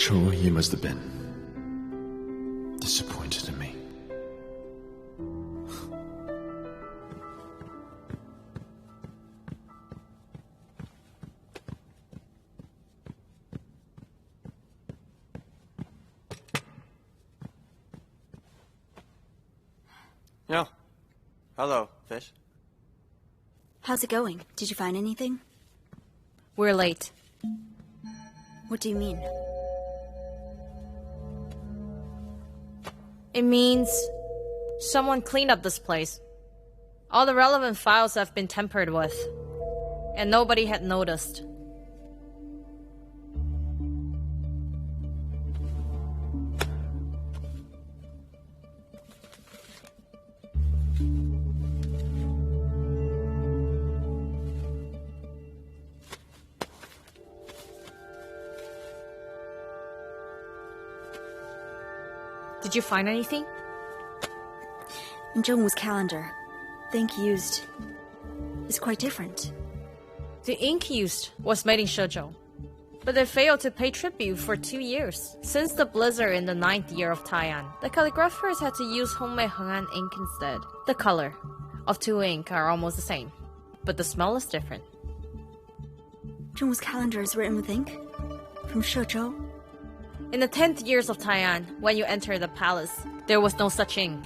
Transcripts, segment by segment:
Sure, he must have been disappointed in me. No. Hello, fish. How's it going? Did you find anything? We're late. What do you mean? It means someone cleaned up this place. All the relevant files have been tampered with, and nobody had noticed. Did you find anything? In Zhongwu's calendar, the ink used is quite different. The ink used was made in Shezhou, but they failed to pay tribute for 2 years. Since the blizzard in the 9th year of Tai'an, the calligraphers had to use homemade Heng'an ink instead. The color of two ink are almost the same, but the smell is different. Zhongwu's calendar is written with ink? From Shezhou? In the 10th years of Tai'an, when you enter the palace, there was no such ink.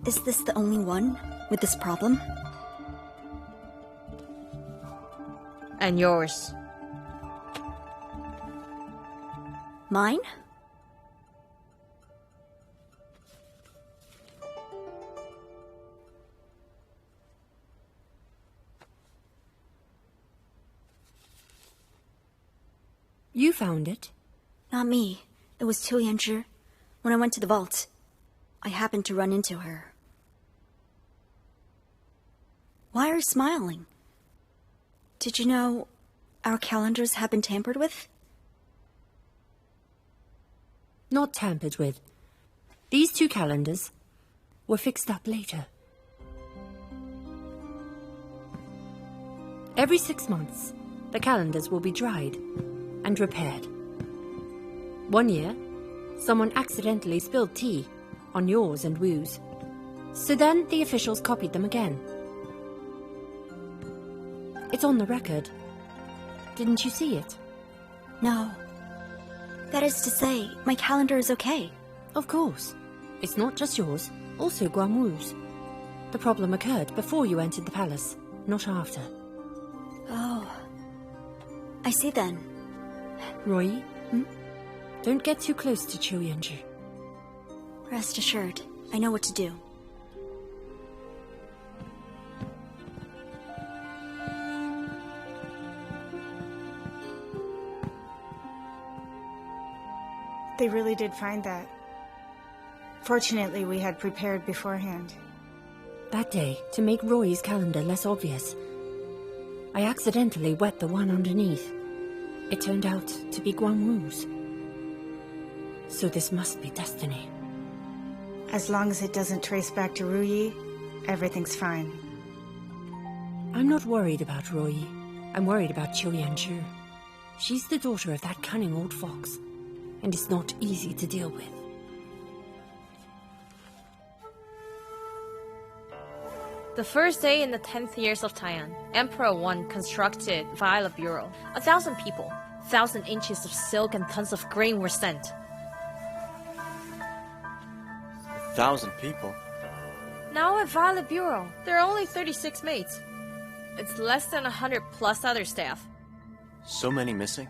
Is this the only one with this problem? And yours. Mine? You found it? Not me. It was Qiu Yanzhi. When I went to the vault, I happened to run into her. Why are you smiling? Did you know our calendars have been tampered with? Not tampered with. These two calendars were fixed up later. Every 6 months, the calendars will be dried and repaired. 1 year, someone accidentally spilled tea on yours and Wu's. So then the officials copied them again. It's on the record. Didn't you see it? No. That is to say, my calendar is okay. Of course. It's not just yours, also Guan Wu's. The problem occurred before you entered the palace, not after. Oh. I see then. Roy, don't get too close to Qiu Yanzhi. Rest assured, I know what to do. They really did find that. Fortunately, we had prepared beforehand. That day, to make Roy's calendar less obvious, I accidentally wet the one underneath. It turned out to be Guan Wu's. So this must be destiny. As long as it doesn't trace back to Ruyi, everything's fine. I'm not worried about Ruyi. I'm worried about Qiu Yanzhi. She's the daughter of that cunning old fox, and it's not easy to deal with. The first day in the 10th years of Tai'an, Emperor Wan constructed Viola Bureau. 1,000 people, 1,000 inches of silk and tons of grain were sent. 1,000 people? Now at Viola Bureau, there are only 36 maids. It's less than 100 plus other staff. So many missing?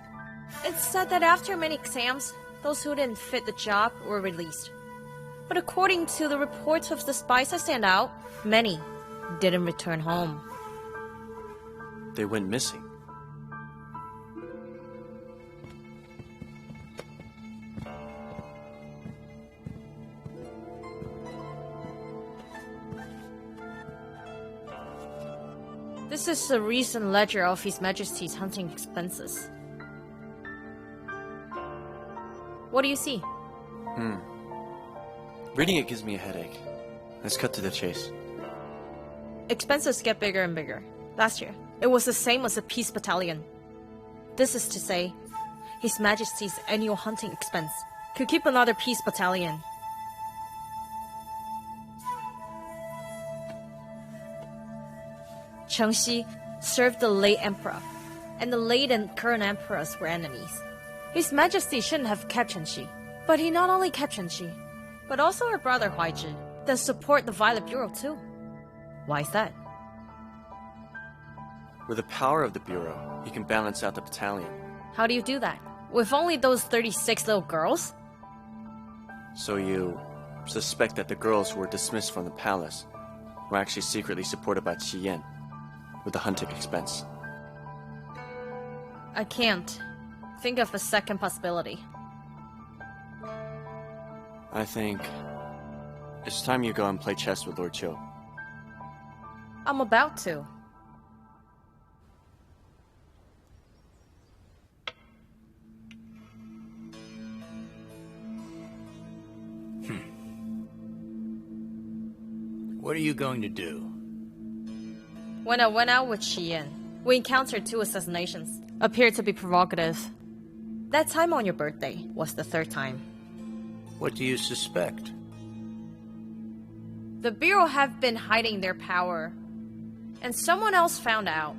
It's said that after many exams, those who didn't fit the job were released. But according to the reports of the spies that stand out, many didn't return home. They went missing. This is a recent ledger of His Majesty's hunting expenses. What do you see? Reading it gives me a headache. Let's cut to the chase. Expenses get bigger and bigger. Last year, it was the same as a peace battalion. This is to say, His Majesty's annual hunting expense could keep another peace battalion. Cheng Yi served the late emperor, and the late and current emperors were enemies. His Majesty shouldn't have kept Cheng Yi, but he not only kept Cheng Yi, but also her brother Huaizhi, that support the Violet Bureau too. Why is that? With the power of the Bureau, he can balance out the battalion. How do you do that? With only those 36 little girls? So you suspect that the girls who were dismissed from the palace were actually secretly supported by Qian with the hunting expense? I can't think of a second possibility. I think it's time you go and play chess with Lord Qiu. I'm about to. What are you going to do? When I went out with Qian, we encountered 2 assassinations. Appeared to be provocative. That time on your birthday was the 3rd time. What do you suspect? The Bureau have been hiding their power, and someone else found out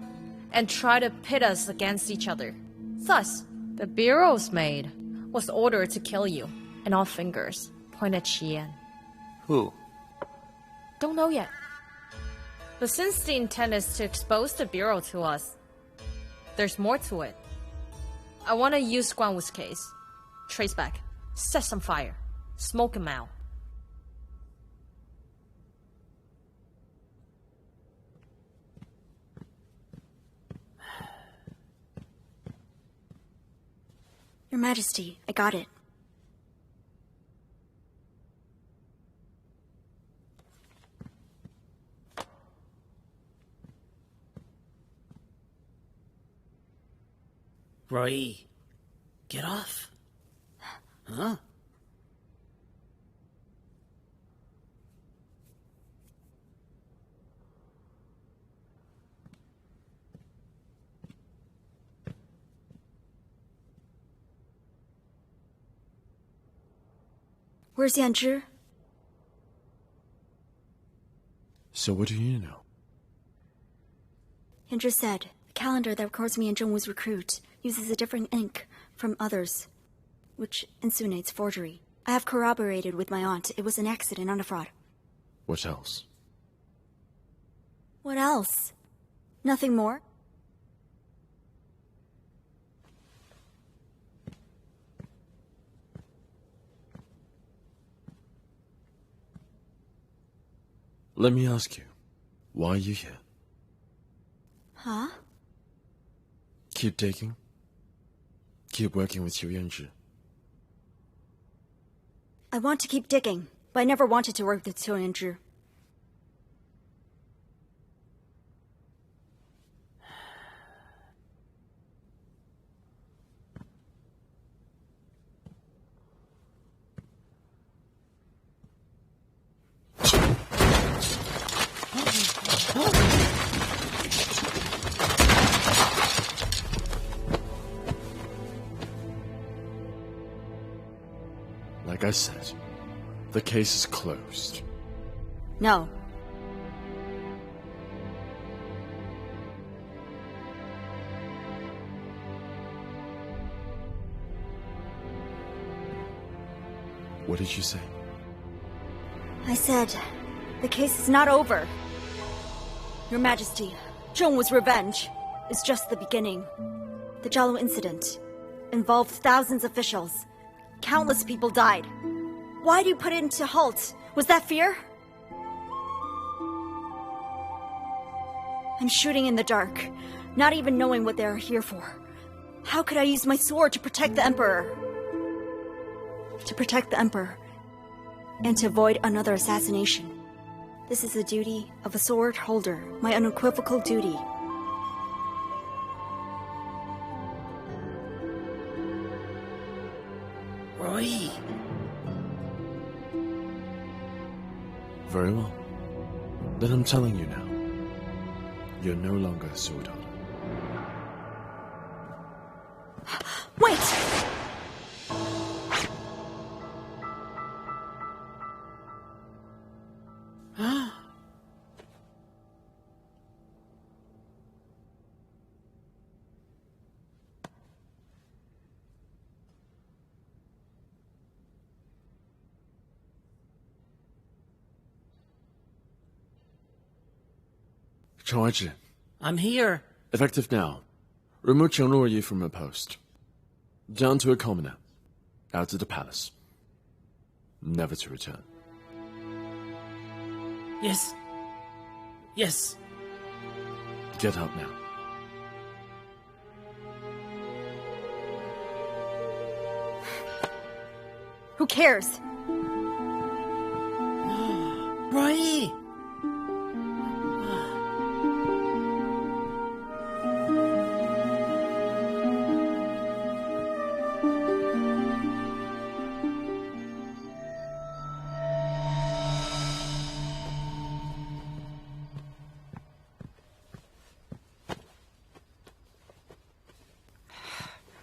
and tried to pit us against each other. Thus, the Bureau's maid was ordered to kill you, and all fingers point at Qian. Who? Don't know yet. But since the intent is to expose the Bureau to us, there's more to it. I want to use Guan's case. Trace back, set some fire, smoke him out. Your Majesty, I got it. Roy, get off. Huh? Where's Yanzhi? So what do you know? Yanzhi said, the calendar that records me and Zhongwu's recruit uses a different ink from others, which insinuates forgery. I have corroborated with my aunt. It was an accident, not a fraud. What else? What else? Nothing more? Let me ask you, why are you here? Huh? Keep digging? Keep working with Qiu Yanzhi? I want to keep digging, but I never wanted to work with Qiu Yanzhi. Like I said, the case is closed. No. What did you say? I said, the case is not over. Your Majesty, Zhongwu's revenge is just the beginning. The Jialu incident involved thousands of officials. Countless people died. Why do you put it into halt? Was that fear? I'm shooting in the dark, not even knowing what they are here for. How could I use my sword to protect the Emperor? To protect the Emperor, and to avoid another assassination. This is the duty of a sword holder, my unequivocal duty. Roy! Very well. Then I'm telling you now. You're no longer a sword holder. Wait! Cheng Yi, I'm here. effective now. Remove Cheng Yi from her post. Down to a commoner. Out of the palace. Never to return. Yes. Yes. Get out now. Who cares? Right.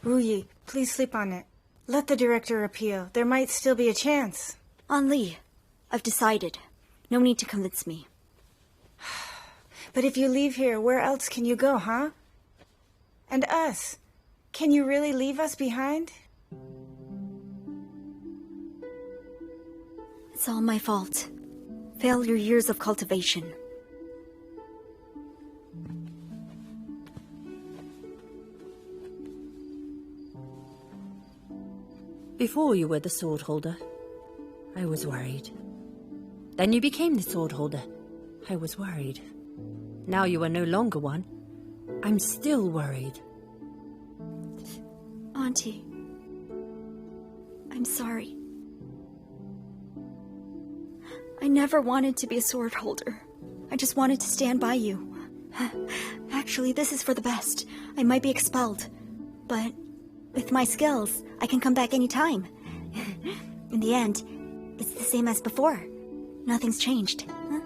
Ru Yi, please sleep on it. Let the director appeal. There might still be a chance. An Li, I've decided. No need to convince me. But if you leave here, where else can you go, huh? And us? Can you really leave us behind? It's all my fault. Failure years of cultivation. Before you were the sword holder, I was worried. Then you became the sword holder. I was worried. Now you are no longer one. I'm still worried. Auntie, I'm sorry. I never wanted to be a sword holder. I just wanted to stand by you. Actually, this is for the best. I might be expelled, but with my skills, I can come back anytime. In the end, it's the same as before. Nothing's changed. Huh?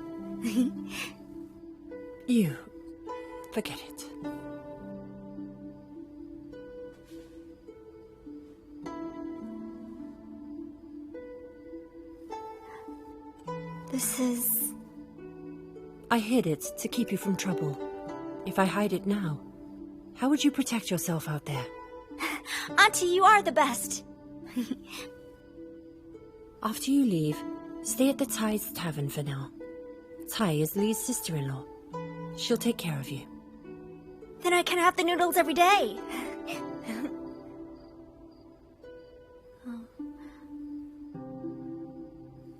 You. Forget it. This is... I hid it to keep you from trouble. If I hide it now, how would you protect yourself out there? Auntie, you are the best. After you leave, stay at the Tai's tavern for now. Tai is Li's sister-in-law. She'll take care of you. Then I can have the noodles every day.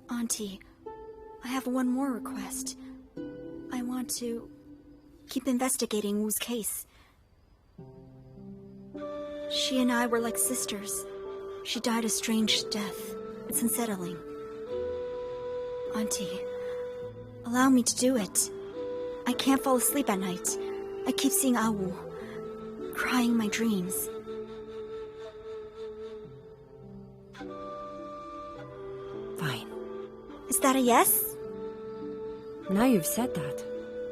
Auntie, I have one more request. I want to keep investigating Wu's case. She and I were like sisters. She died a strange death. It's unsettling. Auntie, allow me to do it. I can't fall asleep at night. I keep seeing Awu, crying in my dreams. Fine. Is that a yes? Now you've said that,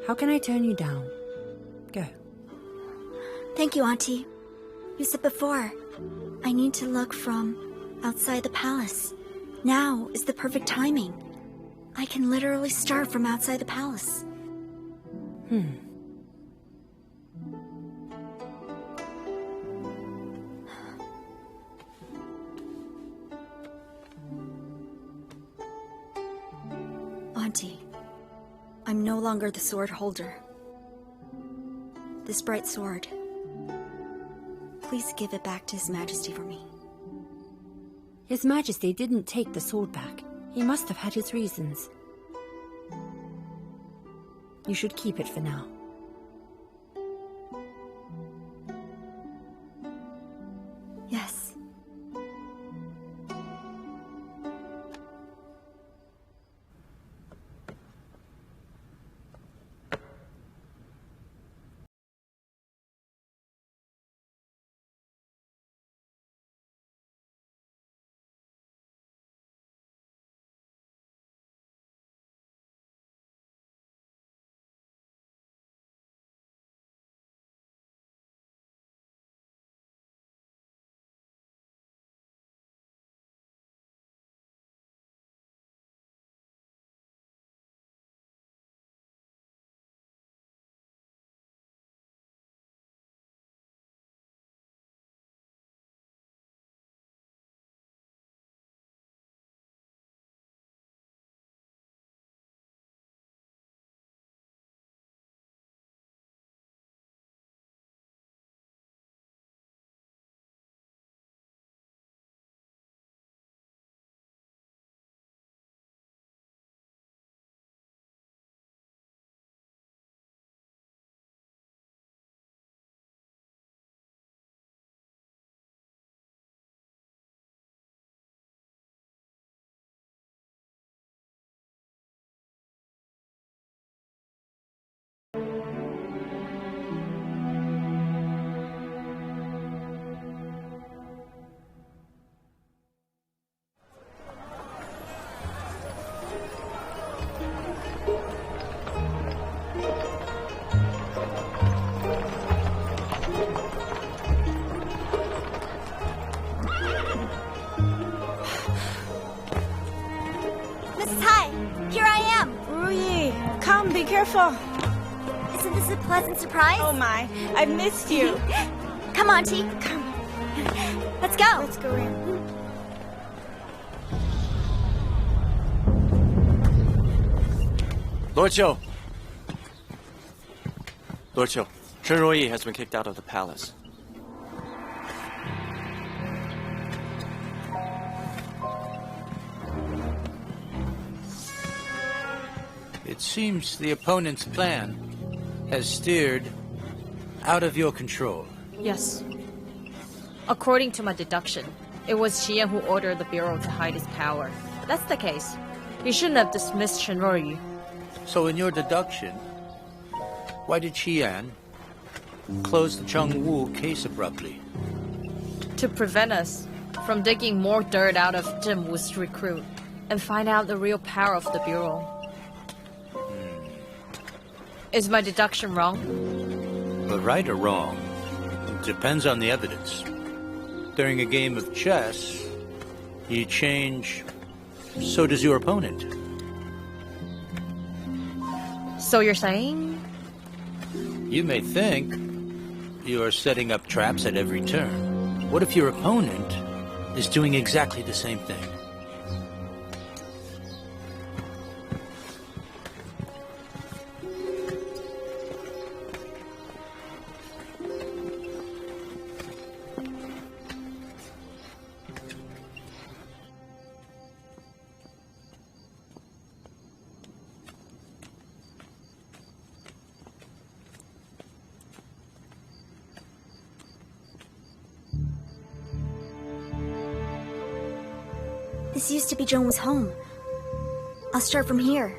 how can I turn you down? Go. Thank you, Auntie. You said before, I need to look from outside the palace. Now is the perfect timing. I can literally start from outside the palace. Auntie, I'm no longer the sword holder. This bright sword, please give it back to His Majesty for me. His Majesty didn't take the sword back. He must have had his reasons. You should keep it for now. careful. Isn't this a pleasant surprise? Oh my, I've missed you. Come on, T. Come. Let's go. Let's go in. Lord Qiu. Lord Qiu, Chen Yi has been kicked out of the palace. It seems the opponent's plan has steered out of your control. Yes. According to my deduction, it was Qian who ordered the Bureau to hide his power. If that's the case, he shouldn't have dismissed Chen Yi. So in your deduction, why did Qian close the Chengwu case abruptly? To prevent us from digging more dirt out of Zheng Wu's recruit and find out the real power of the Bureau. Is my deduction wrong? But right or wrong, depends on the evidence. During a game of chess, you change, so does your opponent. So you're saying? You may think you are setting up traps at every turn. What if your opponent is doing exactly the same thing? This used to be Zheng Wu's home. I'll start from here.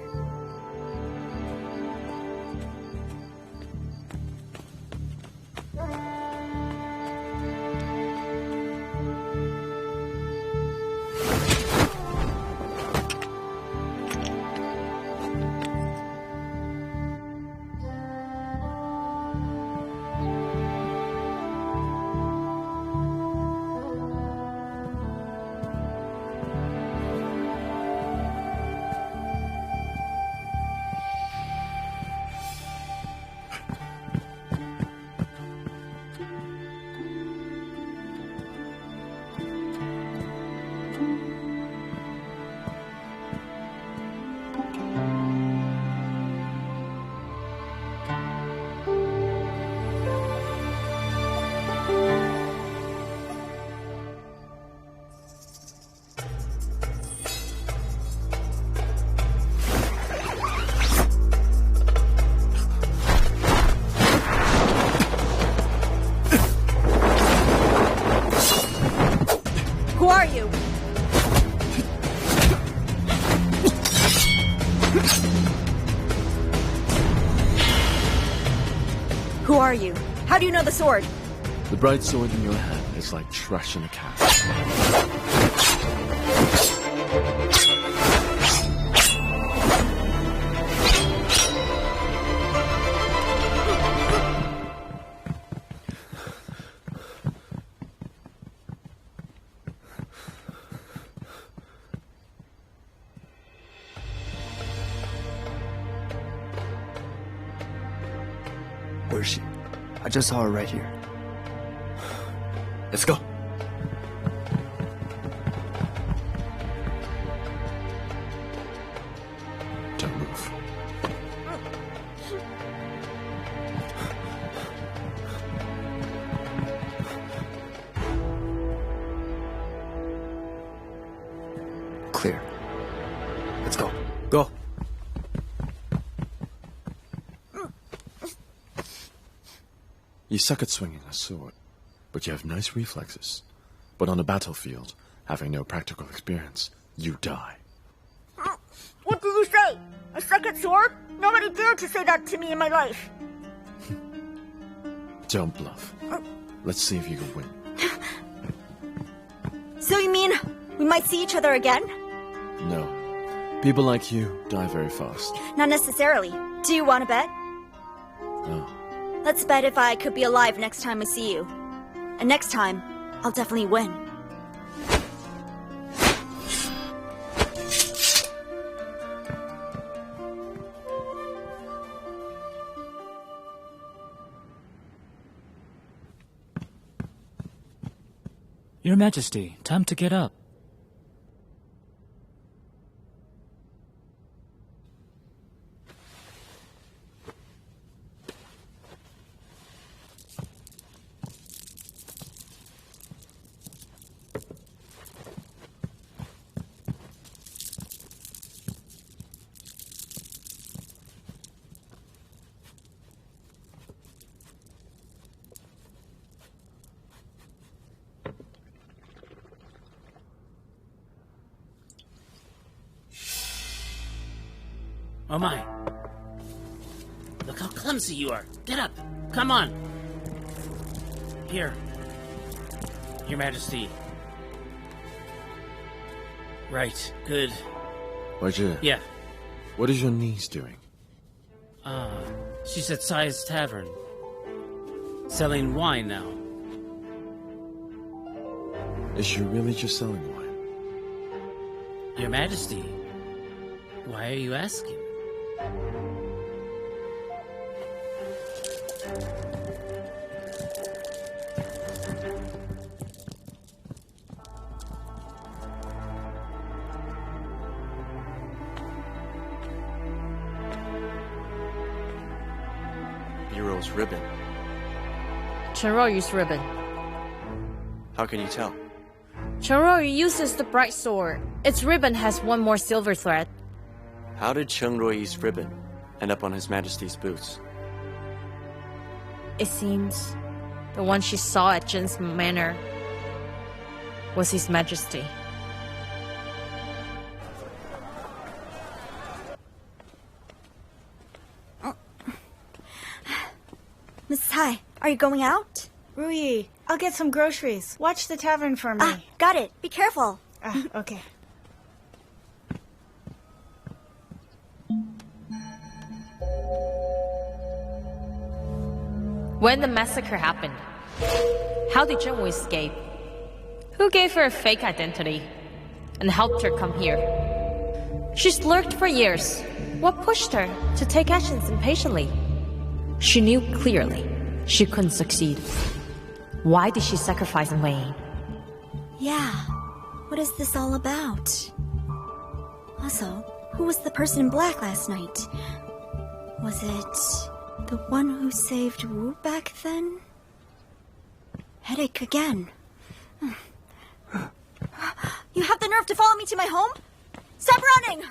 Who are you? Who are you? How do you know the sword? The bright sword in your hand is like trash in a cat. Where is she? I just saw her right here. Let's go. Don't move. Clear. Let's go. Go. You suck at swinging a sword, but you have nice reflexes. But on the battlefield, having no practical experience, you die. What did you say? I suck at sword? Nobody dared to say that to me in my life. Don't bluff. Let's see if you can win. So you mean we might see each other again? No. People like you die very fast. Not necessarily. Do you want to bet? Oh. Let's bet if I could be alive next time I see you. And next time, I'll definitely win. Your Majesty, time to get up. Oh my. Look how clumsy you are. Get up. Come on. Here. Your Majesty. Right. Good. Wajir, Yeah. what is your niece doing? She's at Sai's Tavern. Selling wine now. Is she really just selling wine? Your Majesty. Why are you asking? Bureau's ribbon. Chenruoyu's ribbon. How can you tell? Chenruoyu uses the bright sword. Its ribbon has one more silver thread. How did Cheng Ruoyi's ribbon end up on His Majesty's boots? It seems the one she saw at Jin's manor was His Majesty. Mrs. Hai, are you going out? Ruyi, I'll get some groceries. Watch the tavern for me. Ah, got it. Be careful. Okay. When the massacre happened, how did Zheng escape? Who gave her a fake identity and helped her come here? She's lurked for years. What pushed her to take actions impatiently? She knew clearly she couldn't succeed. Why did she sacrifice Wayne? Yeah. What is this all about? Also, who was the person in black last night? Was it the one who saved Wu back then? Headache again. You have the nerve to follow me to my home? Stop running!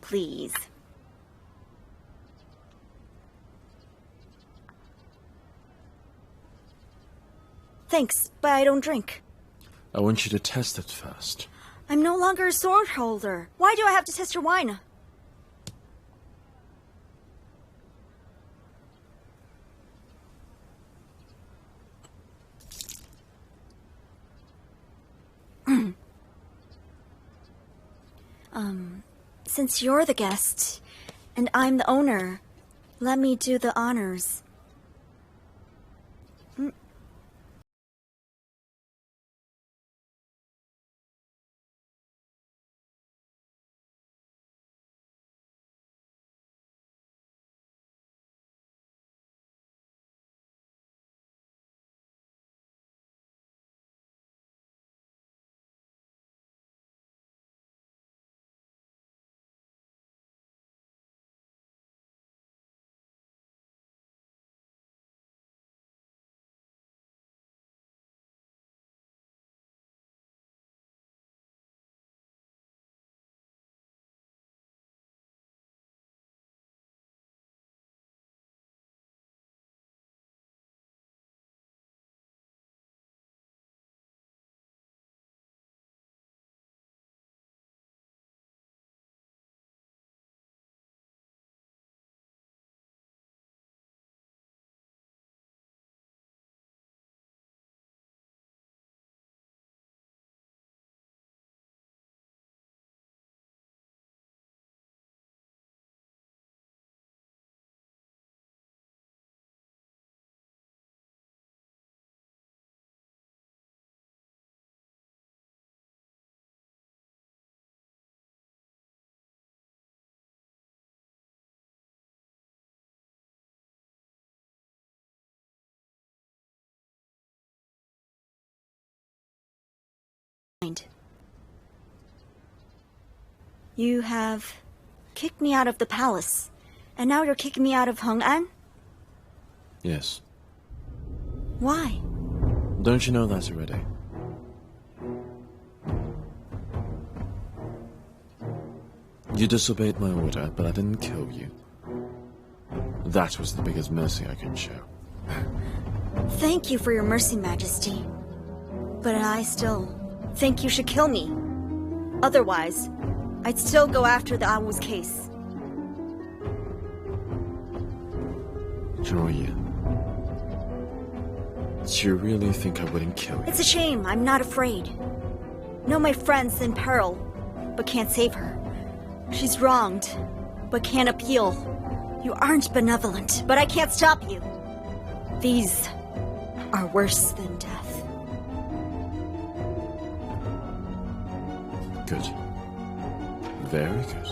Please. Thanks, but I don't drink. I want you to test it first. I'm no longer a sword holder. Why do I have to test your wine? Since you're the guest, and I'm the owner, let me do the honors. You have kicked me out of the palace, and now you're kicking me out of Chang'an? Yes. Why? Don't you know that already? You disobeyed my order, but I didn't kill you. That was the biggest mercy I can show. Thank you for your mercy, Majesty. But I still think you should kill me. Otherwise, I'd still go after the Awu's case. Cheng Yi, do you really think I wouldn't kill you? It's a shame. I'm not afraid. Know my friend's in peril, but can't save her. She's wronged, but can't appeal. You aren't benevolent, but I can't stop you. These are worse than death. Good. Very good.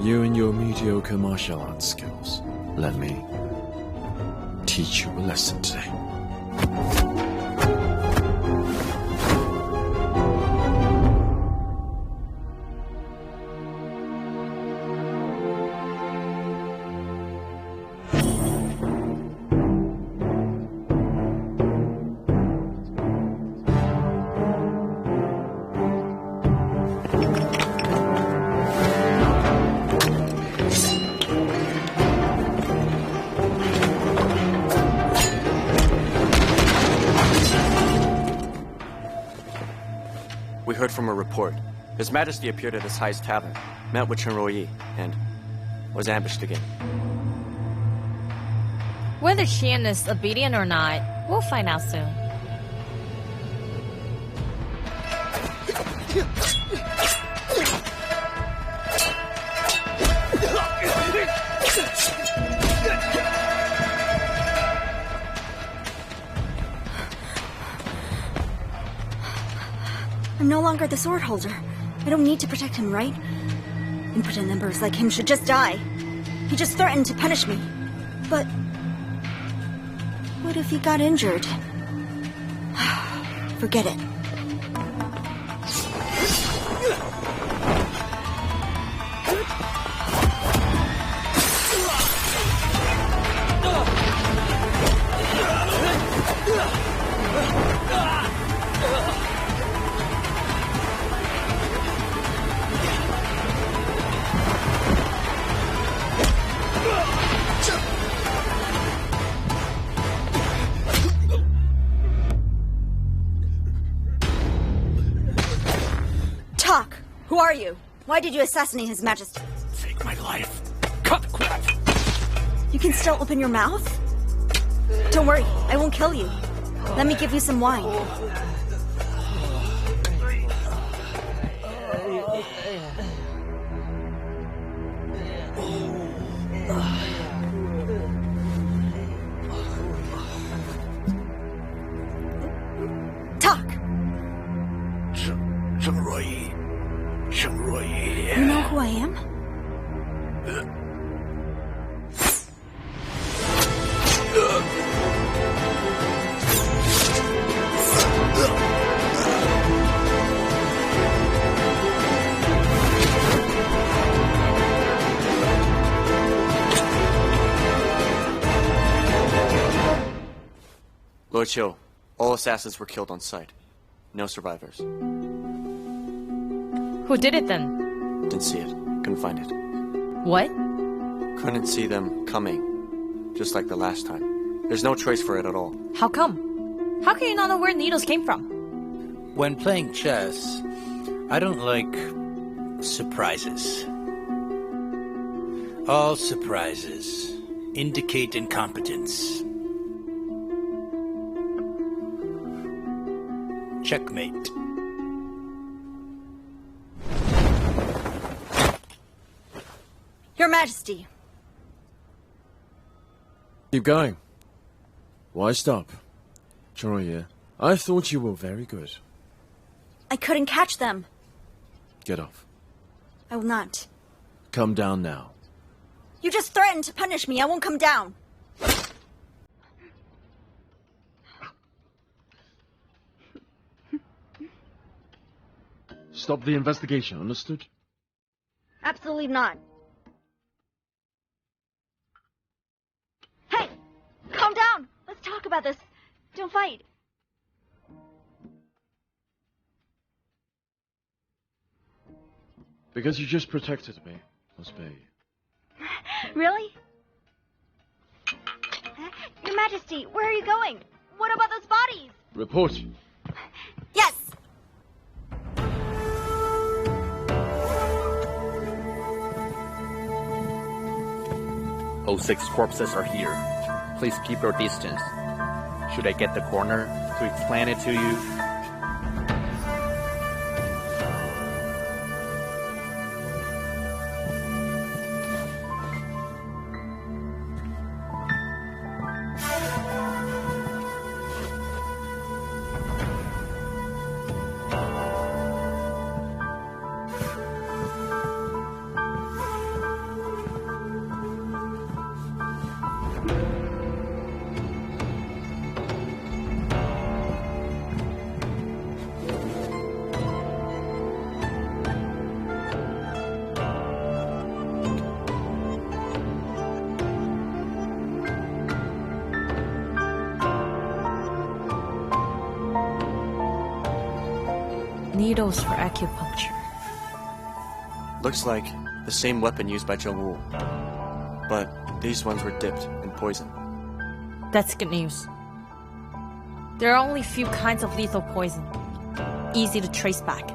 You and your mediocre martial arts skills. Let me teach you a lesson today. We heard from a report. His Majesty appeared at his highest tavern, met with Cheng Yi, and was ambushed again. Whether Qian is obedient or not, we'll find out soon. I'm no longer the sword holder. I don't need to protect him, right? Impotent members like him should just die. He just threatened to punish me. But what if he got injured? Forget it. Who are you? Why did you assassinate His Majesty? Take my life. Cut the crap! You can still open your mouth? Don't worry, I won't kill you. Let me give you some wine. Talk! You know who I am? Lord Qiu, all assassins were killed on sight. No survivors. Who did it then? Didn't see it. Couldn't find it. What? Couldn't see them coming. Just like the last time. There's no trace for it at all. How come? How can you not know where needles came from? When playing chess, I don't like surprises. All surprises indicate incompetence. Checkmate. Your Majesty. Keep going. Why stop? Cheng Yi, I thought you were very good. I couldn't catch them. Get off. I will not. Come down now. You just threatened to punish me. I won't come down. stop the investigation, understood? Absolutely not. Hey! Calm down! Let's talk about this. Don't fight. Because you just protected me, must be. Really? Your Majesty, where are you going? What about those bodies? Report. Yes! 06 corpses are here. Please keep your distance. Should I get the coroner to explain it to you? Needles for acupuncture. Looks like the same weapon used by Zhang Wu. But these ones were dipped in poison. That's good news. There are only few kinds of lethal poison. Easy to trace back.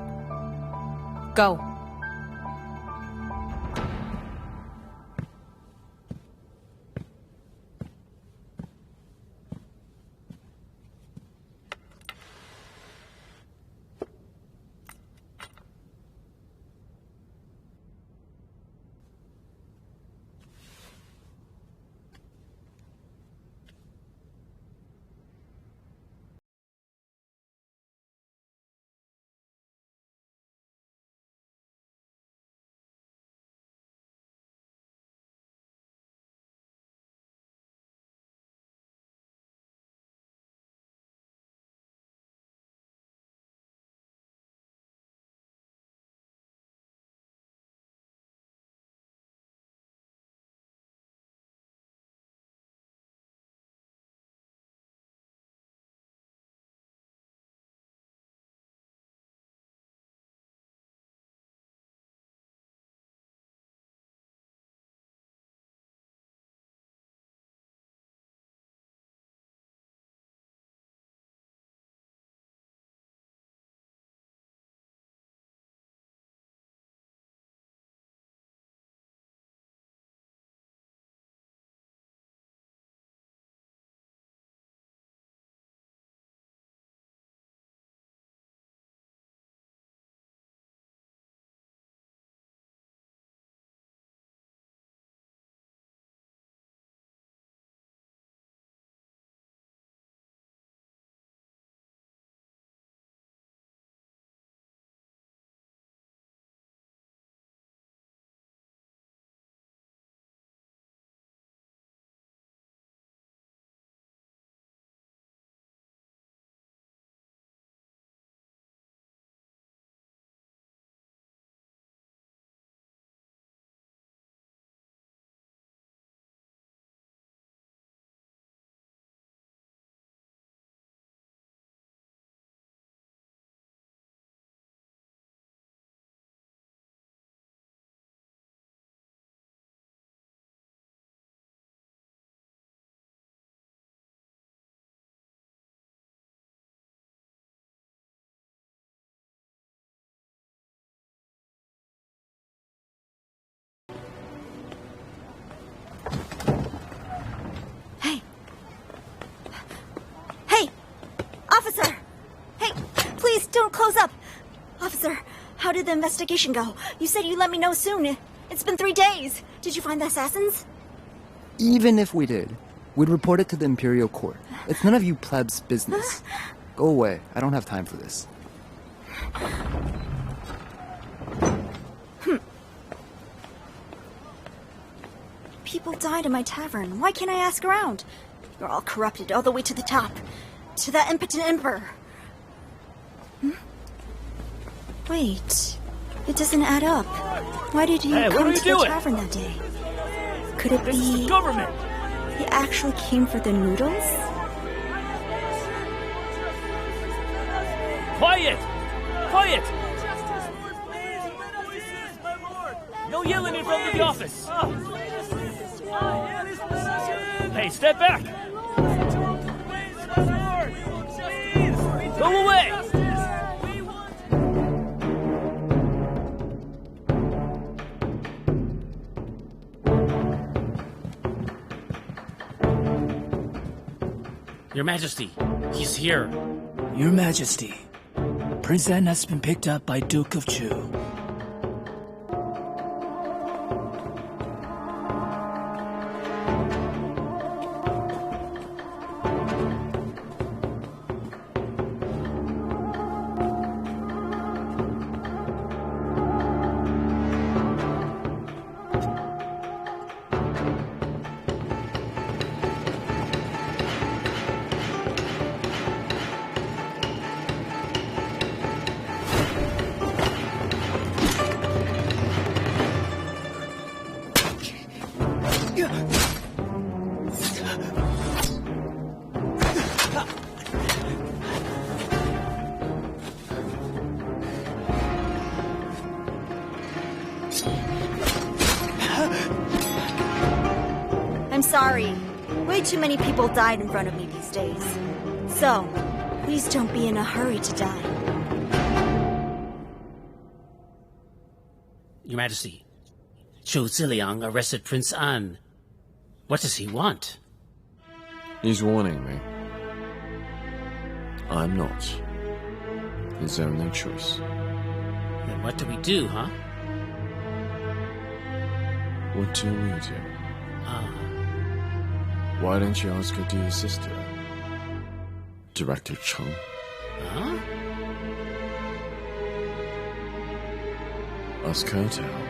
Go. Officer! Hey, please don't close up! Officer, how did the investigation go? You said you'd let me know soon. It's been 3 days. Did you find the assassins? Even if we did, we'd report it to the Imperial Court. It's none of you plebs' business. Go away. I don't have time for this. People died in my tavern. Why can't I ask around? You're all corrupted all the way to the top. To that impotent emperor. Wait, it doesn't add up. Why did you come to the tavern that day? Could it be... This is the government! He actually came for the noodles? Quiet! Quiet! No yelling in front of the office! Hey, step back! Go away! Your Majesty, he's here. Your Majesty, Prince An has been picked up by Duke of Qiu. I'm sorry. Way too many people died in front of me these days. So, please don't be in a hurry to die. Your Majesty, Qiu Shi Liang arrested Prince An. What does he want? He's warning me. I'm not his only choice. Then what do we do, huh? What do we do? Why don't you ask her dear sister, Director Cheng? Huh? Ask her to help.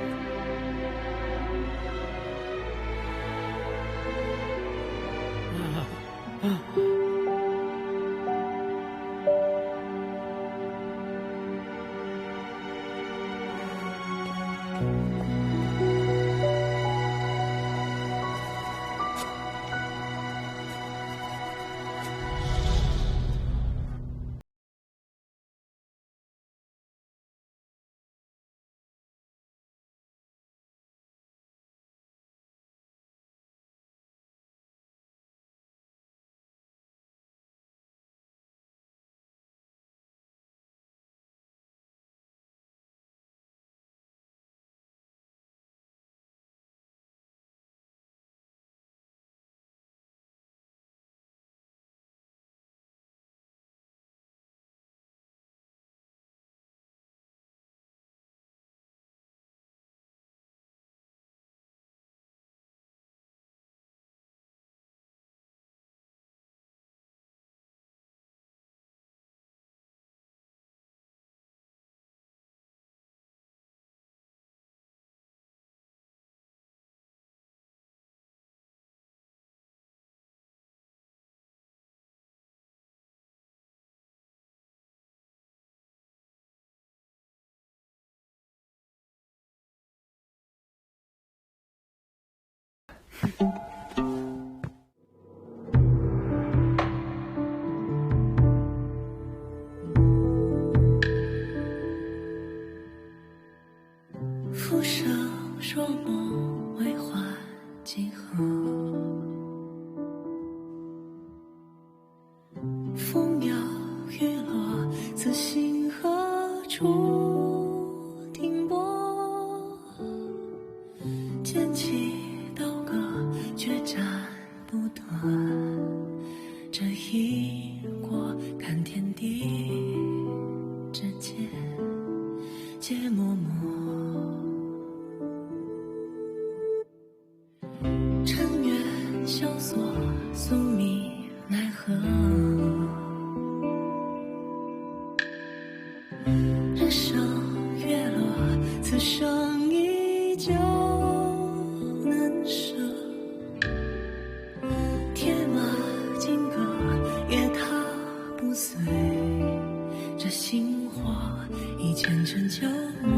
前尘旧梦，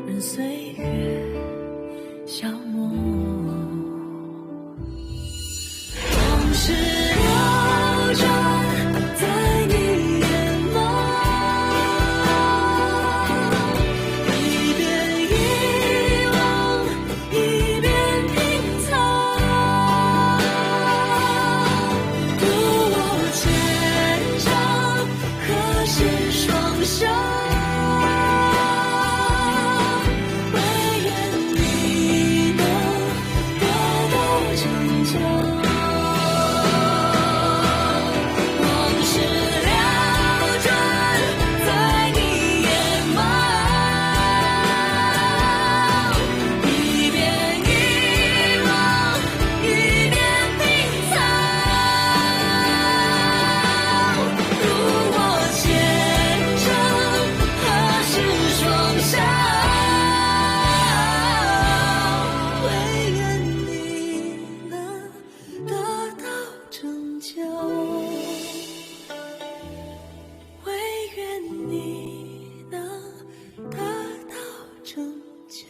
任岁月消磨。往事流转在你眼眸，一边遗忘，一边品尝。独我虔诚，何时双手？唯愿你能得到成就。唯愿你能得到拯救。